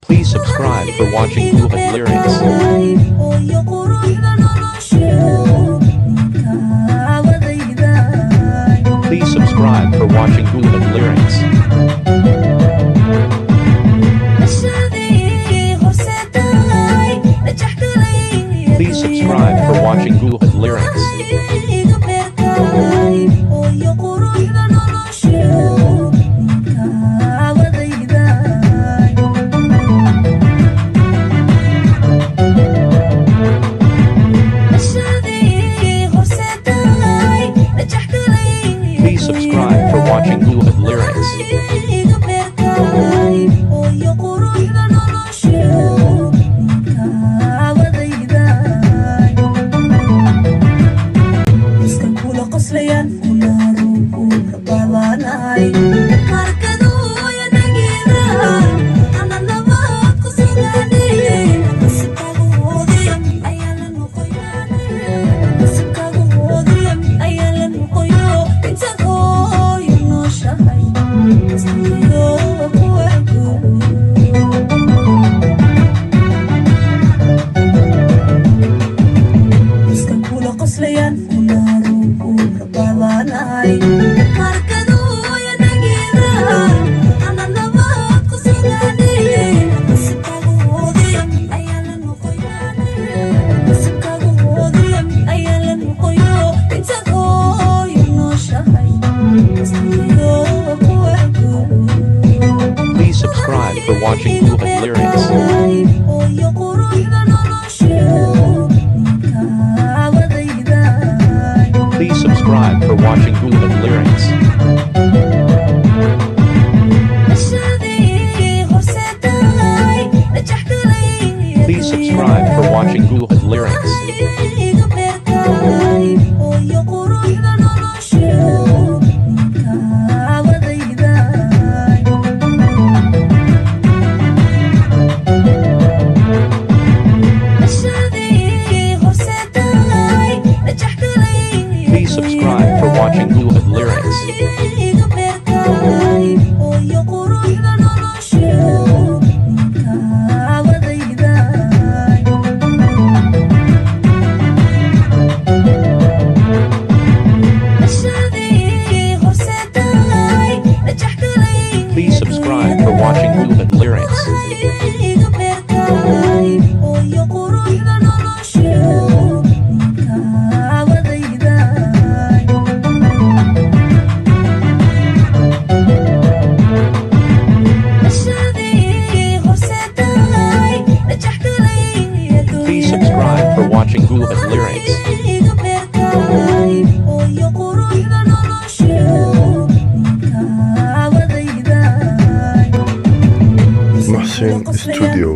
Please subscribe for watching Buhat lyrics. Please subscribe for watching Buhat lyrics. Please subscribe for watching Buhat lyrics. Please subscribe for watching Buhat lyrics. Please subscribe for watching Buhat lyrics. Please subscribe for watching Buhat lyrics. Please subscribe for watching Buhat lyrics. Please subscribe for watching Buhat lyrics. Please subscribe for watching Buhat lyrics. Please subscribe for watching Buhat lyrics. Mahsin Studio.